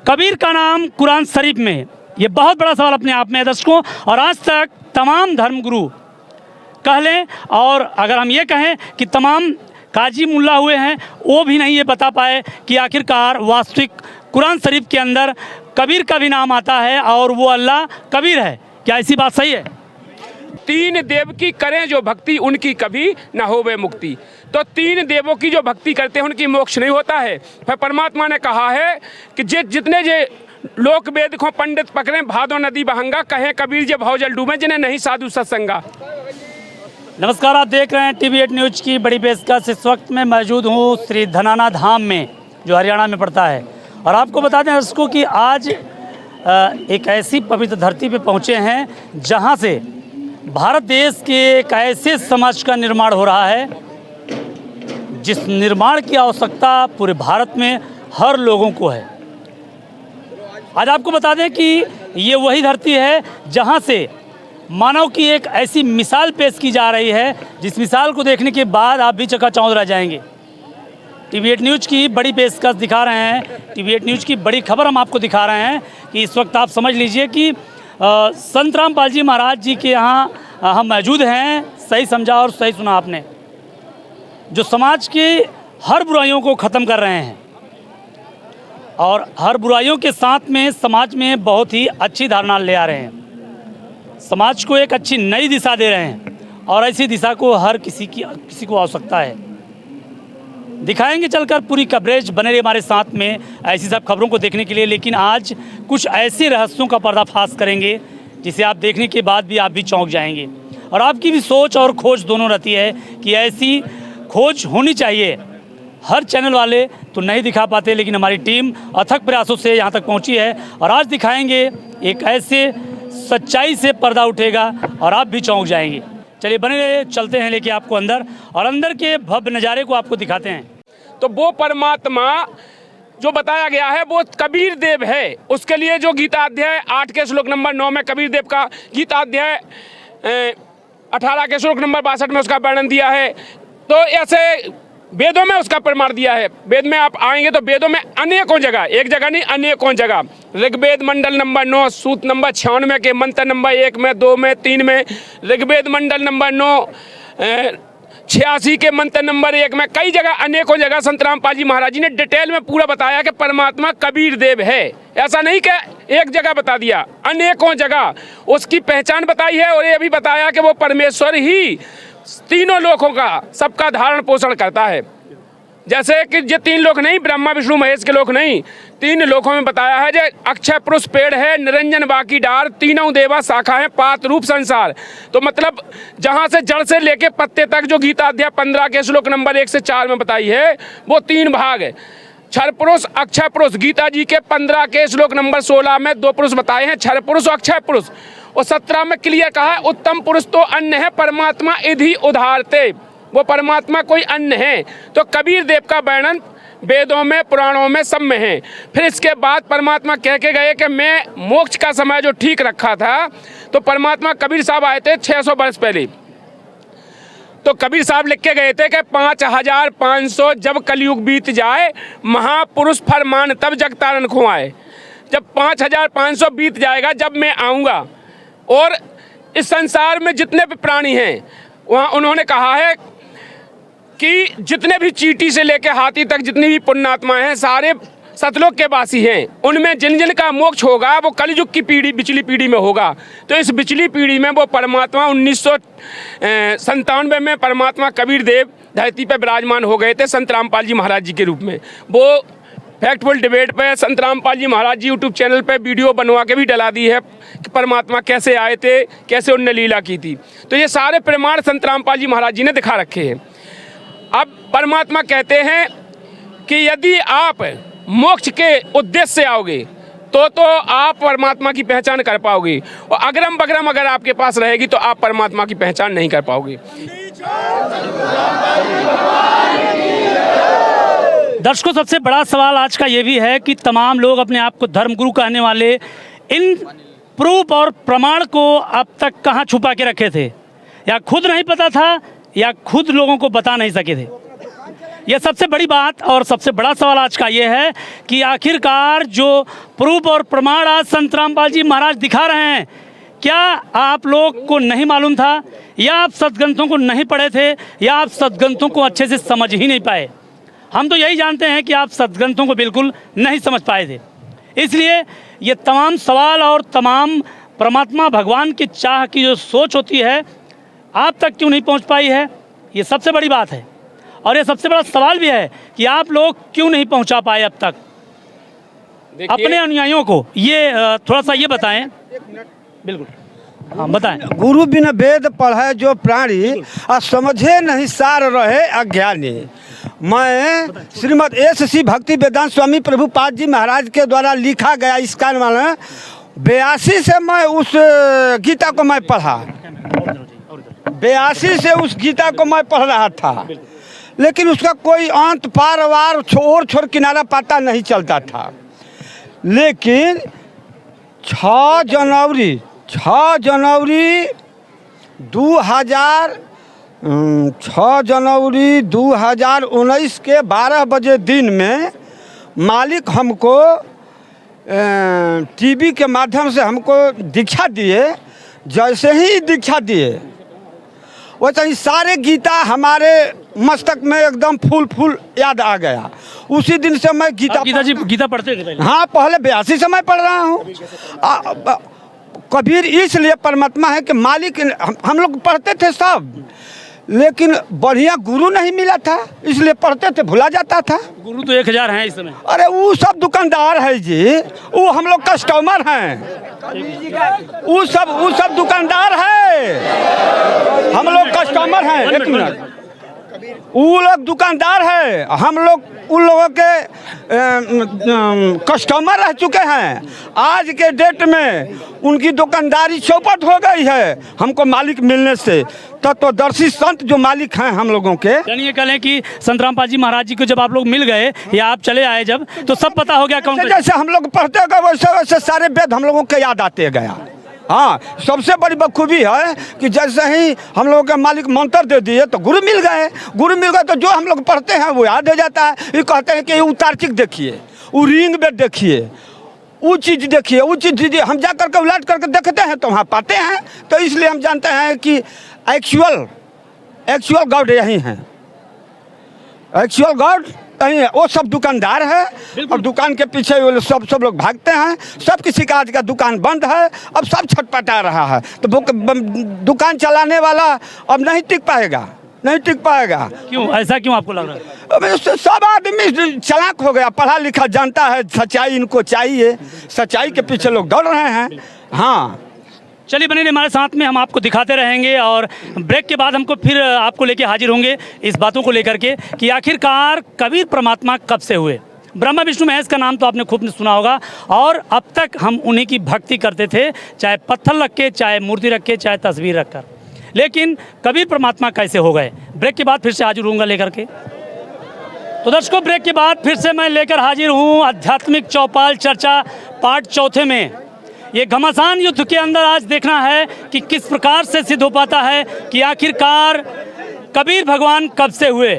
कबीर का नाम कुरान शरीफ में, ये बहुत बड़ा सवाल अपने आप में है दर्शकों। और आज तक तमाम धर्मगुरु कह लें, और अगर हम ये कहें कि तमाम काजी मुल्ला हुए हैं, वो भी नहीं ये बता पाए कि आखिरकार वास्तविक कुरान शरीफ के अंदर कबीर का भी नाम आता है और वो अल्लाह कबीर है। क्या ऐसी बात सही है? तीन देव की करें जो भक्ति, उनकी कभी न होवे मुक्ति। तो तीन देवों की जो भक्ति करते हैं उनकी मोक्ष नहीं होता है। फिर परमात्मा ने कहा है कि जितने जे लोक वेद को पंडित पकड़े, भादो नदी बहंगा, कहें कबीर जे भवजल डूबे, जिन्हें नहीं साधु सत्संगा। नमस्कार, आप देख रहे हैं TV8 न्यूज़ की बड़ी पेशकश। इस वक्त मैं मौजूद हूँ श्री धनाना धाम में, जो हरियाणा में पड़ता है। और आपको बता दें दर्शकों कि आज एक ऐसी पवित्र धरती पे पहुँचे हैं जहाँ से भारत देश के एक ऐसे समाज का निर्माण हो रहा है जिस निर्माण की आवश्यकता पूरे भारत में हर लोगों को है। आज आपको बता दें कि ये वही धरती है जहाँ से मानव की एक ऐसी मिसाल पेश की जा रही है जिस मिसाल को देखने के बाद आप भी चकाचौंध रह जाएंगे। TV8 न्यूज़ की बड़ी पेशकश दिखा रहे हैं, TV8 न्यूज़ की बड़ी खबर हम आपको दिखा रहे हैं कि इस वक्त आप समझ लीजिए कि संत रामपाल जी महाराज जी के यहाँ हम मौजूद हैं। सही समझा और सही सुना आपने, जो समाज की हर बुराइयों को ख़त्म कर रहे हैं और हर बुराइयों के साथ में समाज में बहुत ही अच्छी धारणा ले आ रहे हैं, समाज को एक अच्छी नई दिशा दे रहे हैं। और ऐसी दिशा को हर किसी को आवश्यकता है। दिखाएंगे चलकर पूरी कवरेज, बने रहिए हमारे साथ में ऐसी सब खबरों को देखने के लिए। लेकिन आज कुछ ऐसे रहस्यों का पर्दाफाश करेंगे जिसे आप देखने के बाद भी आप भी चौंक जाएंगे। और आपकी भी सोच और खोज दोनों रहती है कि ऐसी खोज होनी चाहिए। हर चैनल वाले तो नहीं दिखा पाते, लेकिन हमारी टीम अथक प्रयासों से यहाँ तक पहुँची है। और आज दिखाएंगे एक ऐसे सच्चाई से पर्दा उठेगा और आप भी चौंक जाएंगे। चलिए बने रहिए, चलते हैं लेके आपको अंदर, और अंदर के भव्य नज़ारे को आपको दिखाते हैं। तो वो परमात्मा जो बताया गया है वो कबीर देव है। उसके लिए जो गीता अध्याय 8 के श्लोक नंबर 9 में कबीर देव का, गीता अध्याय 18 के श्लोक नंबर 62 में उसका वर्णन दिया है। तो ऐसे वेदों में उसका प्रमाण दिया है। वेद में आप आएंगे तो वेदों में अनेकों जगह, एक जगह नहीं अनेकों जगह, ऋग्वेद मंडल नंबर 9 सूत नंबर 96 के मंत्र नंबर 1 में, 2 में, 3 में, ऋग्वेद मंडल नंबर 9 86 के मंत्र नंबर 1 में, कई जगह अनेकों जगह संत रामपाल जी महाराज जी ने डिटेल में पूरा बताया कि परमात्मा कबीर देव है। ऐसा नहीं कि एक जगह बता दिया, अनेकों जगह उसकी पहचान बताई है। और ये भी बताया कि वो परमेश्वर ही तीनों लोकों का, सबका धारण पोषण करता है। जैसे कि जो तीन लोक नहीं, ब्रह्मा विष्णु महेश के लोक नहीं, तीन लोकों में बताया है। जो अक्षय पुरुष पेड़ है, निरंजन बाकी डार, तीनों देवा शाखा है, पात रूप संसार। तो मतलब जहाँ से जड़ से लेके पत्ते तक जो गीता अध्याय 15 के श्लोक नंबर 1 से 4 में बताई है वो 3 भाग है। क्षर पुरुष, अक्षय पुरुष, गीता जी के 15 के श्लोक नंबर 16 में 2 पुरुष बताए हैं, क्षर पुरुष और अक्षय पुरुष। और 17 में क्लियर कहा है उत्तम पुरुष तो अन्य है, परमात्मा इधि उधारते, वो परमात्मा कोई अन्य है। तो कबीर देव का वर्णन वेदों में, पुराणों में, सब में है। फिर इसके बाद परमात्मा कह के गए कि मैं मोक्ष का समय जो ठीक रखा था, तो परमात्मा कबीर साहब आए थे 600 वर्ष पहले। तो कबीर साहब लिख के गए थे कि 5500 जब कलयुग बीत जाए, महापुरुष फरमान तब जग तारण खुआए। जब 5500 बीत जाएगा, जब मैं आऊँगा और इस संसार में जितने भी प्राणी हैं, वहाँ उन्होंने कहा है कि जितने भी चींटी से लेकर हाथी तक जितनी भी पुण्यात्मा हैं, सारे सतलोक के वासी हैं। उनमें जिन जिन का मोक्ष होगा वो कलयुग की पीढ़ी, बिचली पीढ़ी में होगा। तो इस बिचली पीढ़ी में वो परमात्मा 1997 में परमात्मा कबीर देव धरती पर विराजमान हो गए थे संत रामपाल जी महाराज जी के रूप में। वो फैक्टफुल डिबेट पे संत रामपाल जी महाराज जी यूट्यूब चैनल पे वीडियो बनवा के भी डला दी है कि परमात्मा कैसे आए थे, कैसे उनने लीला की थी। तो ये सारे प्रमाण संत रामपाल जी महाराज जी ने दिखा रखे हैं। अब परमात्मा कहते हैं कि यदि आप मोक्ष के उद्देश्य से आओगे तो आप परमात्मा की पहचान कर पाओगे, और अगरम बगरम अगर आपके पास रहेगी तो आप परमात्मा की पहचान नहीं कर पाओगे। दर्शकों, सबसे बड़ा सवाल आज का ये भी है कि तमाम लोग अपने आप को धर्मगुरु कहने वाले इन प्रूफ और प्रमाण को अब तक कहाँ छुपा के रखे थे, या खुद नहीं पता था, या खुद लोगों को बता नहीं सके थे। ये सबसे बड़ी बात और सबसे बड़ा सवाल आज का ये है कि आखिरकार जो प्रूफ और प्रमाण आज संत रामपाल जी महाराज दिखा रहे हैं, क्या आप लोग को नहीं मालूम था, या आप सदग्रंथों को नहीं पढ़े थे, या आप सदग्रंथों को अच्छे से समझ ही नहीं पाए? हम तो यही जानते हैं कि आप सदग्रंथों को बिल्कुल नहीं समझ पाए थे। इसलिए ये तमाम सवाल और तमाम परमात्मा भगवान की चाह की जो सोच होती है आप तक क्यों नहीं पहुंच पाई है, ये सबसे बड़ी बात है। और ये सबसे बड़ा सवाल भी है कि आप लोग क्यों नहीं पहुंचा पाए अब तक अपने अनुयायियों को। ये थोड़ा सा ये बताएं। बिल्कुल, हाँ बताएं। गुरु बिन वेद पढ़े जो प्राणी आ समझे नहीं सार रहे अज्ञानी। मैं श्रीमद एस.सी. भक्ति वेदांत स्वामी प्रभुपाद जी महाराज के द्वारा लिखा गया इस काल में 82 से मैं उस गीता को मैं पढ़ा, 82 से उस गीता को मैं पढ़ रहा था, लेकिन उसका कोई अंत पार वार छोड़ किनारा पता नहीं चलता था। लेकिन 6 जनवरी 2019 के 12 बजे दिन में मालिक हमको टीवी के माध्यम से हमको दीक्षा दिए। जैसे ही दीक्षा दिए वैसे ही सारे गीता हमारे मस्तक में एकदम फूल याद आ गया। उसी दिन से मैं गीता पढ़ते थे पहले? हाँ, पहले 82 से मैं पढ़ रहा हूँ। कबीर इसलिए परमात्मा है कि मालिक हम लोग पढ़ते थे सब, लेकिन बढ़िया गुरु नहीं मिला था, इसलिए पढ़ते थे भुला जाता था। गुरु तो 1000 हैं इस समय। अरे वो सब दुकानदार है जी, वो हम लोग कस्टमर हैं। वो सब दुकानदार है, हम लोग कस्टमर हैं। एक मिनट, वो लोग दुकानदार है, हम लोग उन लोगों के कस्टमर रह चुके हैं। आज के डेट में उनकी दुकानदारी चौपट हो गई है हमको मालिक मिलने से। तत्वदर्शी संत जो मालिक हैं हम लोगों के, यानी ये कहें कि संत रामपाल जी महाराज जी को जब आप लोग मिल गए या आप चले आए जब, तो सब पता हो गया कौन जैसे हम लोग पढ़ते गए वैसे सारे वेद हम लोगों के याद आते गया। हाँ, सबसे बड़ी बखूबी है कि जैसे ही हम लोगों के मालिक मंत्र दे दिए तो गुरु मिल गए तो जो हम लोग पढ़ते हैं वो याद हो जाता है। ये कहते हैं कि ये उतार्चिक देखिए, वो रिंग बेद देखिए, वो चीज़ देखिए, वो चीज़ हम जा करके उलट करके देखते हैं तो वहाँ पाते हैं। तो इसलिए हम जानते हैं कि एक्चुअल गॉड यही हैं, एक्चुअल गॉड नहीं है। वो सब दुकानदार है और दुकान के पीछे वो सब लोग भागते हैं। सब किसी का आज का दुकान बंद है, अब सब छटपटा रहा है। तो दुकान चलाने वाला अब नहीं टिक पाएगा। क्यों, ऐसा क्यों आपको लग रहा है? सब आदमी चालाक हो गया, पढ़ा लिखा जानता है सच्चाई इनको चाहिए, सच्चाई के पीछे लोग दौड़ रहे हैं। हाँ, चलिए बने हमारे साथ में, हम आपको दिखाते रहेंगे और ब्रेक के बाद हमको फिर आपको लेके हाजिर होंगे इस बातों को लेकर के कि आखिरकार कबीर परमात्मा कब से हुए। ब्रह्मा विष्णु महेश का नाम तो आपने खूब सुना होगा, और अब तक हम उन्हीं की भक्ति करते थे, चाहे पत्थर रख के, चाहे मूर्ति रख के, चाहे तस्वीर रख कर। लेकिन कबीर परमात्मा कैसे हो गए? ब्रेक के बाद फिर से हाजिर होऊंगा लेकर के। तो दर्शकों, ब्रेक के बाद फिर से मैं लेकर हाजिर हूँ आध्यात्मिक चौपाल चर्चा पार्ट 4 में। ये घमासान युद्ध के अंदर आज देखना है कि किस प्रकार से सिद्ध हो पाता है कि आखिरकार कबीर भगवान कब से हुए।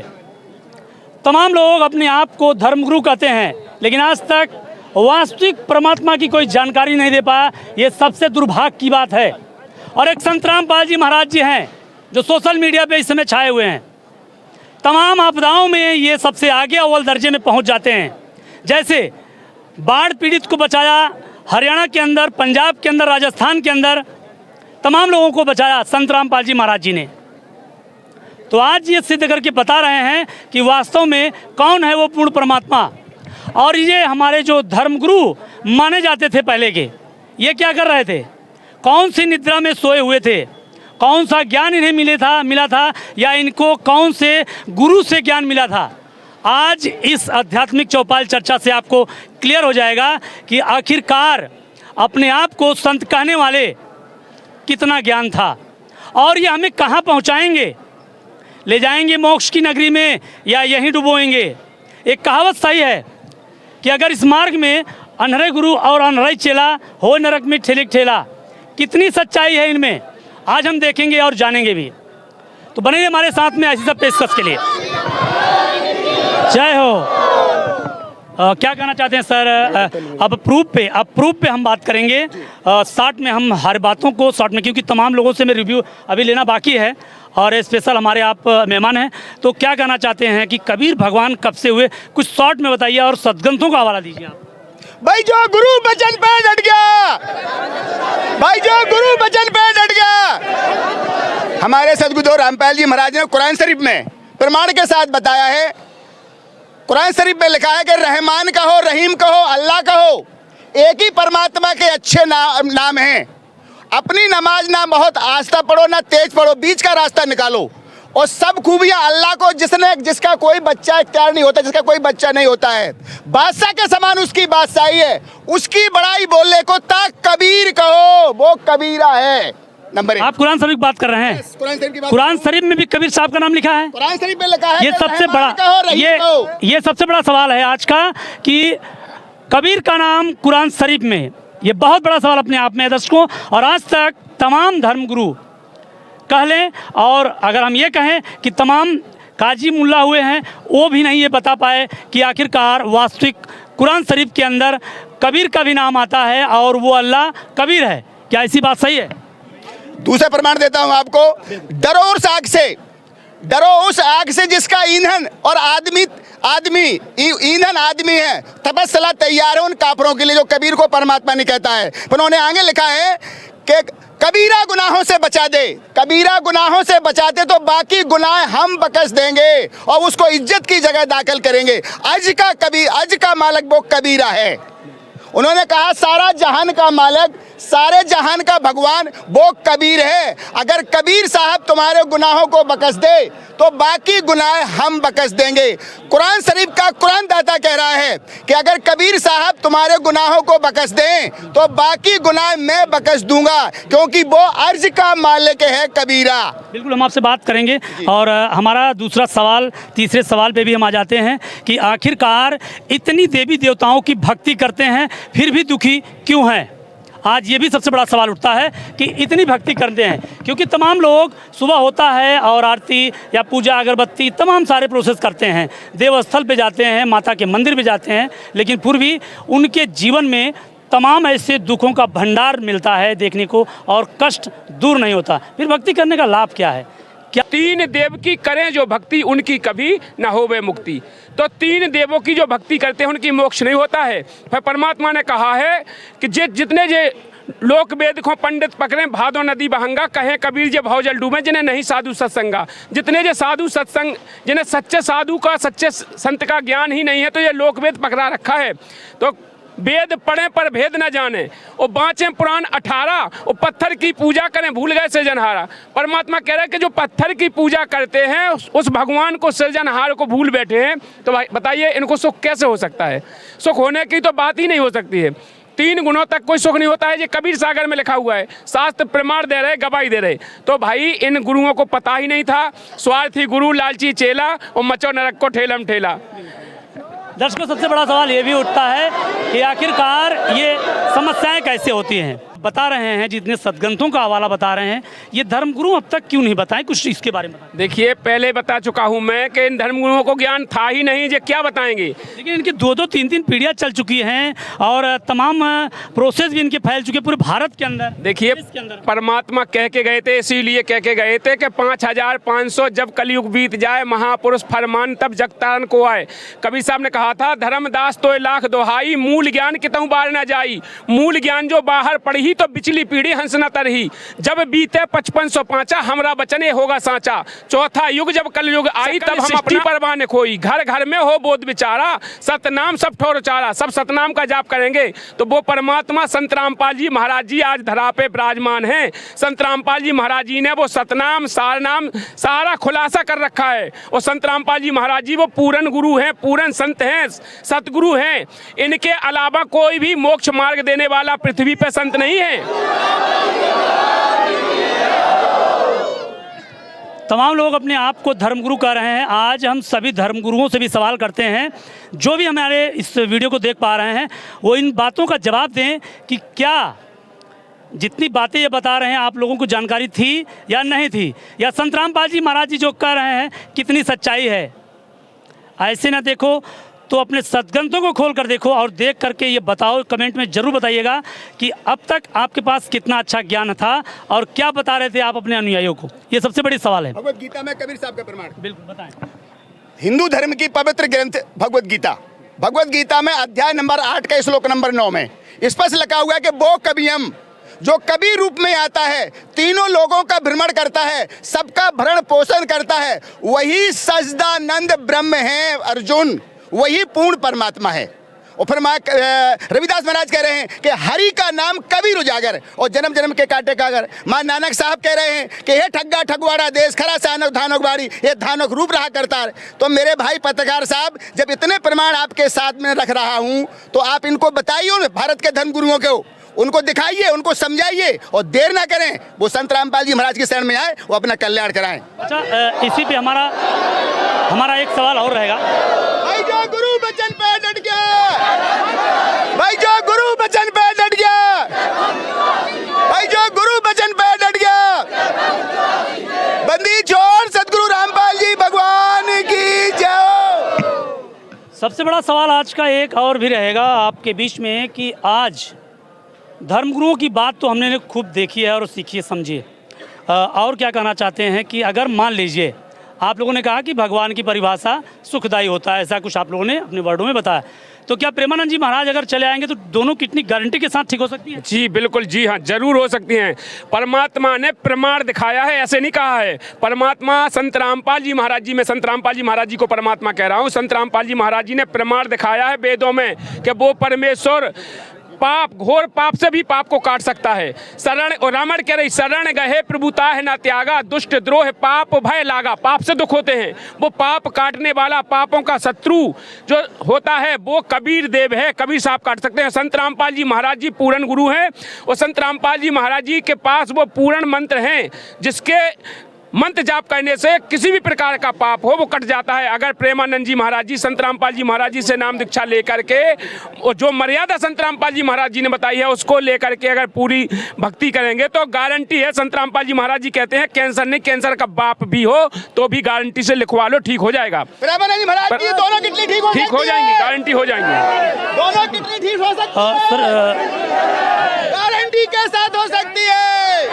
तमाम लोग अपने आप को धर्मगुरु कहते हैं, लेकिन आज तक वास्तविक परमात्मा की कोई जानकारी नहीं दे पाया। ये सबसे दुर्भाग्य की बात है। और एक संत रामपाल जी महाराज जी हैं जो सोशल मीडिया पे इस समय छाए हुए हैं। तमाम आपदाओं में ये सबसे आगे अव्वल दर्जे में पहुंच जाते हैं। जैसे बाढ़ पीड़ित को बचाया हरियाणा के अंदर, पंजाब के अंदर, राजस्थान के अंदर, तमाम लोगों को बचाया संत रामपाल जी महाराज जी ने। तो आज ये सिद्ध करके बता रहे हैं कि वास्तव में कौन है वो पूर्ण परमात्मा। और ये हमारे जो धर्मगुरु माने जाते थे पहले के, ये क्या कर रहे थे? कौन सी निद्रा में सोए हुए थे? कौन सा ज्ञान इन्हें मिला था या इनको कौन से गुरु से ज्ञान मिला था? आज इस आध्यात्मिक चौपाल चर्चा से आपको क्लियर हो जाएगा कि आखिरकार अपने आप को संत कहने वाले कितना ज्ञान था, और ये हमें कहाँ पहुँचाएंगे? ले जाएंगे मोक्ष की नगरी में या यहीं डुबोएंगे? एक कहावत सही है कि अगर इस मार्ग में अनहरे गुरु और अनहरे चेला हो नरक में ठेलिक ठेला। कितनी सच्चाई है इनमें, आज हम देखेंगे और जानेंगे भी। तो बने हमारे साथ में ऐसी सब पेशकश के लिए। जय हो। क्या कहना चाहते हैं सर? अब प्रूफ पे हम बात करेंगे। शॉर्ट में हम हर बातों को शॉर्ट में, क्योंकि तमाम लोगों से मैं रिव्यू अभी लेना बाकी है और स्पेशल हमारे आप मेहमान हैं, तो क्या कहना चाहते हैं कि कबीर भगवान कब से हुए, कुछ शॉर्ट में बताइए और सदग्रंथों का हवाला दीजिए आप। भाई जो गुरु वचन पे डट गया, भाई जो गुरु वचन पे डट गया, हमारे सदगुरु रामपाल जी महाराज ने कुरान शरीफ में प्रमाण के साथ बताया है। कुरान शरीफ में लिखा है कि रहमान कहो, रहीम कहो, अल्लाह कहो, एक ही परमात्मा के अच्छे नाम हैं। अपनी नमाज ना बहुत आस्था पढ़ो ना तेज पढ़ो, बीच का रास्ता निकालो और सब खूबियां अल्लाह को जिसका कोई बच्चा इख्तियार नहीं होता, जिसका कोई बच्चा नहीं होता है, बादशाह के समान उसकी बादशाही है, उसकी बड़ाई बोलने को तक कबीर कहो, वो कबीरा है। नंबर 1। आप कुरान शरीफ की बात कर रहे हैं? कुरान शरीफ की बात। कुरान शरीफ में भी कबीर साहब का नाम लिखा है? कुरान शरीफ में लिखा है ये सबसे बड़ा ये सबसे बड़ा सवाल है आज का कि कबीर का नाम कुरान शरीफ में, ये बहुत बड़ा सवाल अपने आप में है दर्शकों। और आज तक तमाम धर्मगुरु कह लें और अगर हम ये कहें कि तमाम काजी मुल्ला हुए हैं, वो भी नहीं ये बता पाए कि आखिरकार वास्तविक कुरान शरीफ के अंदर कबीर का भी नाम आता है और वो अल्लाह कबीर है। क्या ऐसी बात सही है? दूसरा प्रमाण देता हूं आपको। डरो उस आग से, डरो उस आग से जिसका ईंधन और ईंधन आदमी है, तपस्या तैयार है उन काफरों के लिए जो कबीर को परमात्मा नहीं कहता है। पर उन्होंने आगे लिखा है कि कबीरा गुनाहों से बचा दे, कबीरा गुनाहों से बचाते तो बाकी गुनाह हम बख्श देंगे और उसको इज्जत की जगह दाखिल करेंगे। आज का मालिक वो कबीरा है। उन्होंने कहा सारा जहान का मालिक, सारे जहान का भगवान वो कबीर है। अगर कबीर साहब तुम्हारे गुनाहों को बख्श दे तो बाकी गुनाह हम बख्श देंगे। कुरान शरीफ का कुरान दाता कह रहा है कि अगर कबीर साहब तुम्हारे गुनाहों को बख्श दें तो बाकी गुनाह मैं बख्श दूंगा, क्योंकि वो अर्ज का मालिक है कबीरा। बिल्कुल, हम आपसे बात करेंगे और हमारा दूसरा सवाल, तीसरे सवाल पे भी हम आ जाते हैं कि आखिरकार इतनी देवी देवताओं की भक्ति करते हैं फिर भी दुखी क्यों हैं? आज ये भी सबसे बड़ा सवाल उठता है कि इतनी भक्ति करते हैं, क्योंकि तमाम लोग सुबह होता है और आरती या पूजा अगरबत्ती तमाम सारे प्रोसेस करते हैं, देवस्थल पे जाते हैं, माता के मंदिर पे जाते हैं, लेकिन फिर भी उनके जीवन में तमाम ऐसे दुखों का भंडार मिलता है देखने को और कष्ट दूर नहीं होता। फिर भक्ति करने का लाभ क्या है? क्या 3 देव की करें जो भक्ति उनकी कभी न होवे मुक्ति। तो 3 देवों की जो भक्ति करते हैं उनकी मोक्ष नहीं होता है। फिर परमात्मा ने कहा है कि जितने जे लोक वेद को पंडित पकड़े भादो नदी बहंगा, कहें कबीर जे भवजल डूबे जिन्हें नहीं साधु सत्संगा। जितने जे साधु सत्संग, जिन्हें सच्चे साधु का, सच्चे संत का ज्ञान ही नहीं है, तो ये लोक वेद पकड़ा रखा है। तो वेद पढ़ें पर भेद न जाने और बाँचें पुराण 18 और पत्थर की पूजा करें भूल गए सृजनहारा। परमात्मा कह रहा है कि जो पत्थर की पूजा करते हैं उस भगवान को, सृजनहार को भूल बैठे हैं, तो भाई बताइए इनको सुख कैसे हो सकता है? सुख होने की तो बात ही नहीं हो सकती है। 3 गुणों तक कोई सुख नहीं होता है, ये कबीर सागर में लिखा हुआ है, शास्त्र प्रमाण दे रहे, गवाही दे रहे। तो भाई इन गुरुओं को पता ही नहीं था, स्वार्थी गुरु लालची चेला और मचो नरक को ठेलम ठेला। दर्शकों, सबसे बड़ा सवाल ये भी उठता है कि आखिरकार ये समस्याएं कैसे होती हैं? बता रहे हैं, जितने सदग्रंथों का हवाला बता रहे हैं, ये धर्मगुरु अब तक क्यों नहीं बताएं? कुछ इसके बारे में बताएं। देखिए, पहले बता चुका हूं मैं कि इन धर्मगुरुओं को ज्ञान था ही नहीं, ये क्या बताएंगे। लेकिन इनकी 2-2, 3-3 पीढ़ियां चल चुकी हैं और तमाम प्रोसेस भी इनके फैल चुके पूरे भारत के अंदर। देखिए, परमात्मा कह के गए थे, इसीलिए कह के गए थे कि 5500 जब कलयुग बीत जाए, महापुरुष फरमान तब जगतारन को आए। कबीर साहब ने कहा था, धर्मदास तो लाख दोहाई, मूल ज्ञान कितहु बार न जाई। मूल ज्ञान जो बाहर पढ़ी तो पिछली पीढ़ी हंस न तरही। जब बीते 5505 हमरा बचने होगा साचा। चौथा युग जब कलयुग आई तब हम अपनी परवाह न खोई। घर घर में हो बोध विचारा, सतनाम सब ठोर चारा। सब सतनाम का जाप करेंगे तो वो परमात्मा संत रामपाल जी महाराज जी आज धरा पे विराजमान हैं। संत रामपाल जी महाराज जी ने वो सतनाम सारनाम सारा खुलासा कर रखा है। और संत रामपाल जी महाराज जी वो पूर्ण गुरु हैं, पूर्ण संत हैं, सतगुरु हैं। इनके अलावा कोई भी मोक्ष मार्ग देने वाला पृथ्वी पे संत नहीं है। तमाम लोग अपने आप को धर्मगुरु कह रहे हैं। आज हम सभी धर्मगुरुओं से भी सवाल करते हैं, जो भी हमारे इस वीडियो को देख पा रहे हैं, वो इन बातों का जवाब दें कि क्या जितनी बातें ये बता रहे हैं आप लोगों को जानकारी थी या नहीं थी, या संत रामपाल जी महाराज जी जो कह रहे हैं कितनी सच्चाई है। ऐसे ना देखो तो अपने सदग्रंथों को खोल कर देखो और देख करके ये बताओ, कमेंट में ज़रूर बताइएगा कि अब तक आपके पास कितना अच्छा ज्ञान था और क्या बता रहे थे आप अपने अनुयायियों को। ये सबसे बड़ी सवाल है। भगवत गीता में कबीर साहब का प्रमाण, बिल्कुल बताएं। हिंदू धर्म की पवित्र ग्रंथ भगवत गीता, भगवत गीता में अध्याय नंबर 8 का श्लोक नंबर 9 में स्पष्ट लिखा हुआ है कि वो कवियम जो कवि रूप में आता है, तीनों लोगों का भ्रमण करता है, सबका भरण पोषण करता है, वही सच्चिदानंद ब्रह्म है अर्जुन, वही पूर्ण परमात्मा है। और फिर रविदास महाराज कह रहे हैं कि हरि का नाम कबीर उजागर और जन्म जन्म के कांटे कागर। मां नानक साहब कह रहे हैं कि हे ठग्गा ठगवाड़ा देश खरा सानक धानक बाड़ी, ये धानक रूप रहा करता है। तो मेरे भाई पत्रकार साहब, जब इतने प्रमाण आपके साथ में रख रहा हूं तो आप इनको बताइए, भारत के धर्म गुरुओं को उनको दिखाइए, उनको समझाइए और देर ना करें, वो संत रामपाल जी महाराज के शरण में आए, वो अपना कल्याण कराएं। अच्छा, इसी पे हमारा एक सवाल और रहेगा। भाई जो गुरु वचन पे डट गया, भाई जो गुरु वचन पे डट गया, भाई जो गुरु वचन पे डट गया, बंदी छोड़ सदगुरु रामपाल जी भगवान की जय। सबसे बड़ा सवाल आज का एक और भी रहेगा आपके बीच में कि आज धर्मगुरुओं की बात तो हमने खूब देखी है और सीखी है, समझी है। और क्या कहना चाहते हैं कि अगर मान लीजिए आप लोगों ने कहा कि भगवान की परिभाषा सुखदायी होता है, ऐसा कुछ आप लोगों ने अपने वर्डों में बताया, तो क्या प्रेमानंद जी महाराज अगर चले आएंगे तो दोनों कितनी गारंटी के साथ ठीक हो सकती है? जी बिल्कुल, जी हाँ, जरूर हो सकती हैं। परमात्मा ने प्रमाण दिखाया है, ऐसे नहीं कहा है। परमात्मा संत रामपाल जी महाराज जी, मैं संत रामपाल जी महाराज जी को परमात्मा कह रहा हूँ, संत रामपाल जी महाराज जी ने प्रमाण दिखाया है वेदों में कि वो परमेश्वर पाप, घोर पाप से भी पाप को काट सकता है। शरण, और रामायण कह रही, शरण गहे प्रभुता है ना त्यागा, दुष्ट द्रोह पाप भय लागा। पाप से दुख होते हैं, वो पाप काटने वाला, पापों का शत्रु जो होता है वो कबीर देव है, कबीर साहब काट सकते हैं। संत रामपाल जी महाराज जी पूर्ण गुरु हैं और संत रामपाल जी महाराज जी के पास वो पूर्ण मंत्र हैं जिसके मंत्र जाप करने से किसी भी प्रकार का पाप हो वो कट जाता है। अगर प्रेमानंद जी महाराज जी संत रामपाल जी महाराज जी से नाम दीक्षा लेकर के और जो मर्यादा संत रामपाल जी महाराज जी ने बताई है उसको लेकर के अगर पूरी भक्ति करेंगे तो गारंटी है। संत रामपाल जी महाराज जी कहते हैं कैंसर नहीं, कैंसर का बाप भी हो तो भी गारंटी से लिखवा लो, ठीक हो जाएगा। प्रेमानंद जी महाराज जी दोनों किडनी ठीक हो जाएंगी, गारंटी हो जाएंगी, दोनों किडनी ठीक हो सकती है, गारंटी के साथ हो सकती है,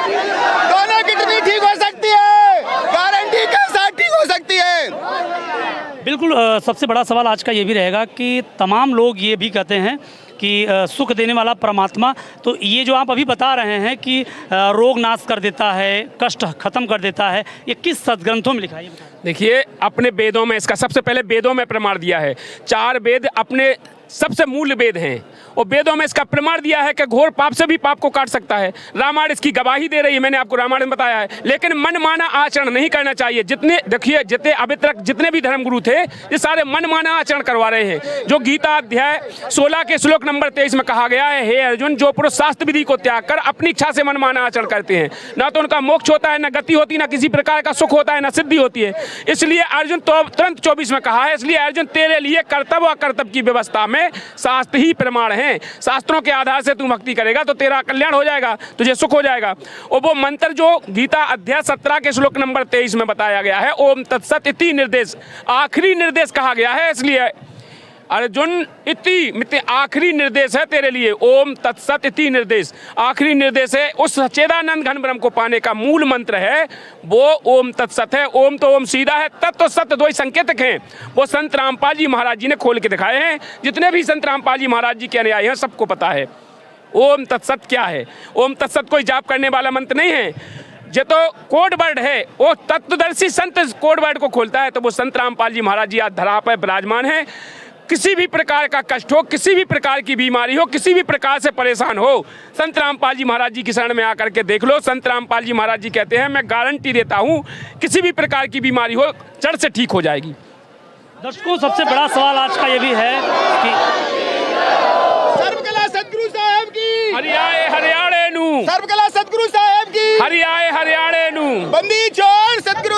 दोनों किडनी ठीक हो सकती है, गारंटी के साथ ठीक हो सकती है। बिल्कुल। सबसे बड़ा सवाल आज का ये भी रहेगा कि तमाम लोग ये भी कहते हैं कि सुख देने वाला परमात्मा, तो ये जो आप अभी बता रहे हैं कि रोग नाश कर देता है, कष्ट खत्म कर देता है, ये किस सदग्रंथों में लिखा है? देखिए, अपने वेदों में इसका सबसे पहले वेदों में प्रमाण दिया है। 4 वेद अपने सबसे मूल वेद हैं और वेदों में इसका प्रमाण दिया है कि घोर पाप से भी पाप को काट सकता है। रामायण इसकी गवाही दे रही है, मैंने आपको रामायण में बताया है। लेकिन मनमाना आचरण नहीं करना चाहिए। जितने देखिए, जितने अभी तक जितने भी धर्मगुरु थे ये सारे मनमाना आचरण करवा रहे हैं। जो गीता अध्याय 16 के श्लोक नंबर 23 में कहा गया है, हे अर्जुन, जो पुरुष शास्त्र विधि को त्याग कर अपनी इच्छा से मनमाना आचरण करते हैं, ना तो उनका मोक्ष होता है, ना गति होती, ना किसी प्रकार का सुख होता है, ना सिद्धि होती है। इसलिए अर्जुन तो तुरंत 24 में कहा है, इसलिए अर्जुन तेरे लिए कर्तव्य अकर्तव्य की व्यवस्था में शास्त्र ही प्रमाण हैं। शास्त्रों के आधार से तू भक्ति करेगा तो तेरा कल्याण हो जाएगा, तुझे सुख हो जाएगा। और वो मंत्र जो गीता अध्याय 17 के श्लोक नंबर 23 में बताया गया है, ओम तत्सत इति निर्देश, आखिरी निर्देश कहा गया है। इसलिए अर्जुन इति मित्र आखिरी निर्देश है तेरे लिए, ओम तत्सत इति निर्देश आखिरी निर्देश है। उस सच्चिदानंद घन ब्रह्म को पाने का मूल मंत्र है वो ओम तत्सत है। ओम तो ओम सीधा है, तत् तो सत्य, दो ही संकेतक हैं। वो संत रामपाल जी महाराज जी ने खोल के दिखाए हैं। जितने भी संत रामपाल जी महाराज जी के अनुयायी हैं सबको पता है ओम तत्सत क्या है। ओम तत्सत कोई जाप करने वाला मंत्र नहीं है, ये तो कोड वर्ड है। वो तत्वदर्शी संत कोड वर्ड को खोलता है। तो वो संत रामपाल जी महाराज जी आज धरा पर विराजमान है। किसी भी प्रकार का कष्ट हो, किसी भी प्रकार की बीमारी हो, किसी भी प्रकार से परेशान हो, संत रामपाल जी महाराज जी की शरण में आकर के देख लो। संत रामपाल जी महाराज जी कहते हैं, मैं गारंटी देता हूँ किसी भी प्रकार की बीमारी हो जड़ से ठीक हो जाएगी। दर्शकों, सबसे बड़ा सवाल आज का ये भी है कि सर्वकला सदगुरु साहब की हरियाए हरियाणे नू, सर्वकला सदगुरु साहब की हरियाए हरियाणे नू, बंदी छोड़ सदगुरु